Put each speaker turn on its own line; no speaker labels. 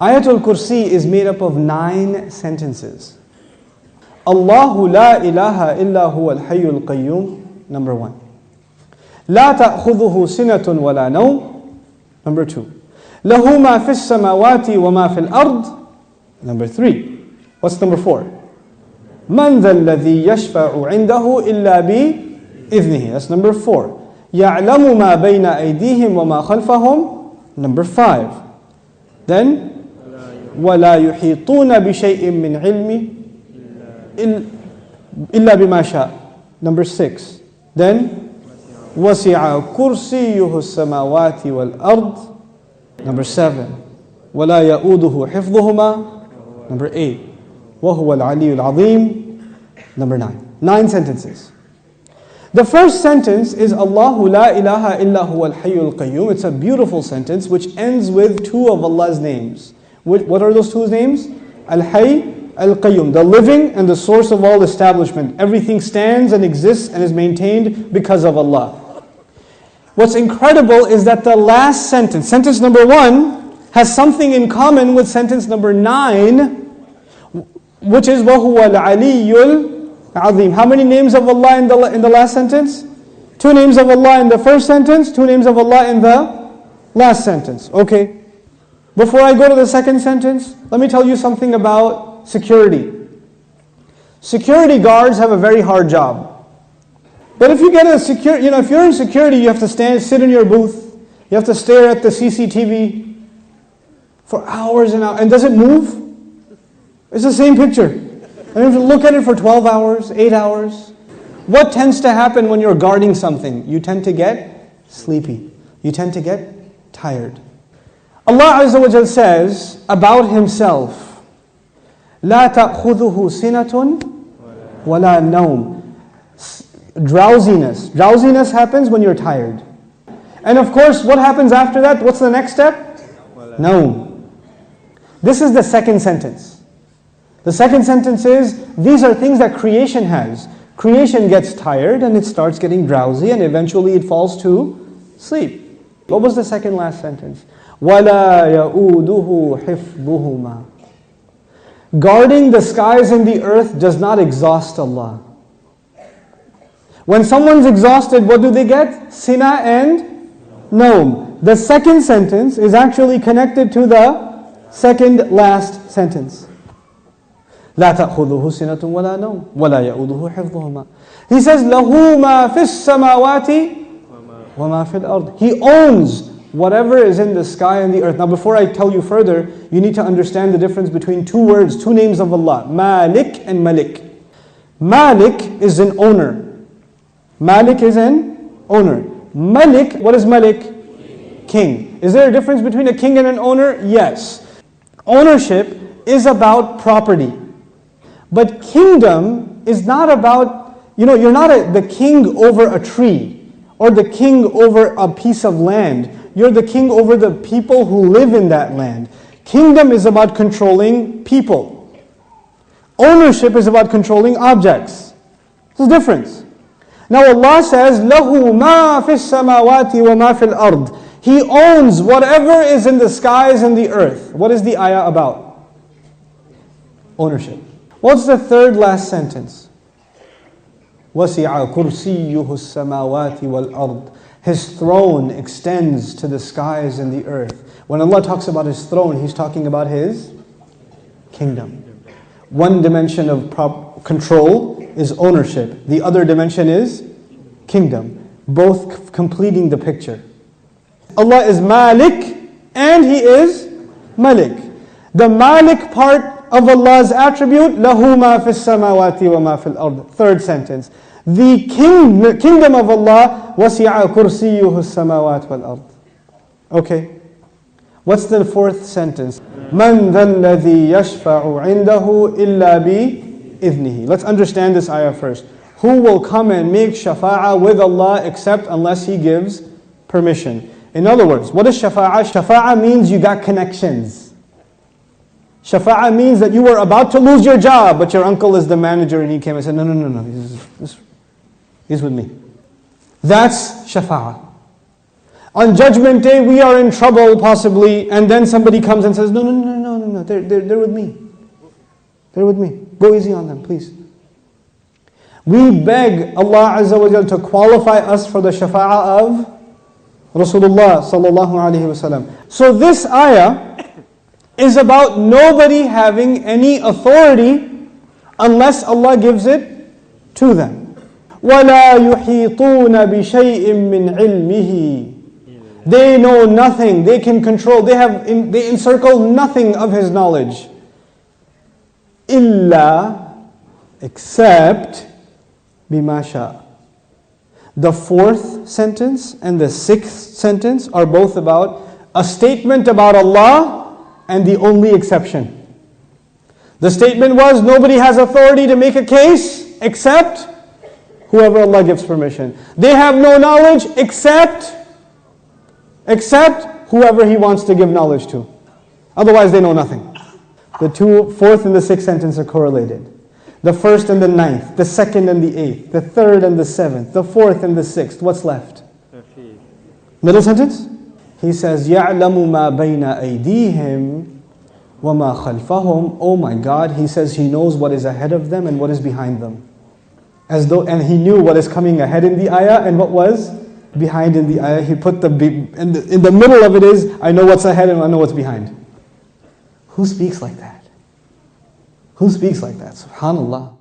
Ayatul Kursi is made up of 9 sentences. Allahu la ilaha illa huwa al-hayyul qayyum, number 1. La ta'khudhuhu sinatun wa la nawm, number 2. Lahu ma fis samawati wa ma fil ard, number 3. What's number 4? Man dha alladhi yashfa'u 'indahu illa bi idhnihi, that's number 4. Ya'lamu ma bayna aydihim wa ma khalfahum, number 5. Then وَلَا يُحِيطُونَ بِشَيْءٍ مِّنْ عِلْمِ إِلَّا بِمَا شَاءَ, number 6. Then وَسِعَ كُرْسِيُّهُ السَّمَاوَاتِ وَالْأَرْضِ, number 7. وَلَا يَؤُودُهُ حِفْظُهُمَا, number 8. وَهُوَ الْعَلِيُّ الْعَظِيمُ, number 9. 9 sentences. The first sentence is Allahu la ilaha illa huwa al-hayyul qayyum. It's a beautiful sentence which ends with 2 of Allah's names. What are those 2 names? Al-Hayy, Al-Qayyum, the living and the source of all establishment. Everything stands and exists and is maintained because of Allah. What's incredible is that the last sentence, sentence number 1, has something in common with sentence number 9, which is وَهُوَ الْعَلِيُّ الْعَظِيمُ. How many names of Allah in the last sentence? 2 names of Allah in the first sentence, 2 names of Allah in the last sentence. Okay. Before I go to the second sentence, let me tell you something about security. Security guards have a very hard job. But if you get if you're in security, you have to sit in your booth. You have to stare at the CCTV for hours and hours. And does it move? It's the same picture. And you have to look at it for 12 hours, 8 hours. What tends to happen when you're guarding something? You tend to get sleepy. You tend to get tired. Allah Azza wa Jal says about Himself, لا تأخذه سنة ولا نوم. Drowsiness happens when you're tired. And of course, what happens after that? What's the next step? Naum. This is the second sentence. The second sentence is, these are things that creation has. Creation gets tired and it starts getting drowsy and eventually it falls to sleep. What was the second last sentence? وَلَا يَؤُودُهُ حِفْظُهُمَا. Guarding the skies and the earth does not exhaust Allah. When someone's exhausted, what do they get? Sina and Naum. The second sentence is actually connected to the second last sentence. لا تأخذه سنة ولا نوم ولا يؤوده حفظهما. He says, له ما في السماوات وما في الأرض. He owns whatever is in the sky and the earth. Now before I tell you further, you need to understand the difference between 2 words, 2 names of Allah, Malik and Malik. Malik is an owner. Malik is an owner. Malik, what is Malik? King. Is there a difference between a king and an owner? Yes. Ownership is about property. But kingdom is not about, you're not the king over a tree or the king over a piece of land. You're the king over the people who live in that land. Kingdom is about controlling people. Ownership is about controlling objects. There's a difference. Now Allah says, لَهُ مَا فِي السَّمَاوَاتِ وَمَا فِي الْأَرْضِ. He owns whatever is in the skies and the earth. What is the ayah about? Ownership. What's the third last sentence? وَسِعَ كُرْسِيُّهُ السَّمَاوَاتِ وَالْأَرْضِ. His throne extends to the skies and the earth. When Allah talks about His throne, He's talking about His kingdom. One dimension of control is ownership. The other dimension is kingdom. Both completing the picture. Allah is Malik and He is Malik. The Malik part of Allah's attribute, لَهُ مَا فِي السَّمَاوَاتِ وَمَا فِي الْأَرْضِ. Third sentence. The kingdom of Allah, وَسِعَ كُرْسِيُّهُ السَّمَاوَاتِ وَالْأَرْضِ. Okay. What's the fourth sentence? مَنْ ذَا الَّذِي يَشْفَعُ عِنْدَهُ إِلَّا بِإِذْنِهِ. Let's understand this ayah first. Who will come and make shafa'ah with Allah except unless He gives permission? In other words, what is shafa'ah? Shafa'ah means you got connections. Shafa'ah means that you were about to lose your job, but your uncle is the manager and he came and said, no, he's with me. That's shafa'ah. On Judgment Day, we are in trouble possibly, and then somebody comes and says, no, they're with me. They're with me. Go easy on them, please. We beg Allah Azza wa Jal to qualify us for the shafa'ah of Rasulullah sallallahu alaihi wasallam. So this ayah is about nobody having any authority unless Allah gives it to them. وَلَا يُحِيطُونَ بِشَيْءٍ مِّنْ عِلْمِهِ. They know nothing, they can control, they encircle nothing of His knowledge. إِلَّا, except بِمَا شَاءَ. The fourth sentence and the sixth sentence are both about a statement about Allah and the only exception. The statement was, nobody has authority to make a case except whoever Allah gives permission. They have no knowledge except whoever He wants to give knowledge to. Otherwise they know nothing. The fourth and the sixth sentence are correlated. The first and the ninth, the second and the eighth, the third and the seventh, the fourth and the sixth. What's left? Middle sentence? He says, يَعْلَمُ مَا بَيْنَ أَيْدِيهِمْ وَمَا خَلْفَهُمْ. Oh my God, He says He knows what is ahead of them and what is behind them. And He knew what is coming ahead in the ayah and what was behind in the ayah. He put in the middle of it is, I know what's ahead and I know what's behind. Who speaks like that? Who speaks like that? SubhanAllah.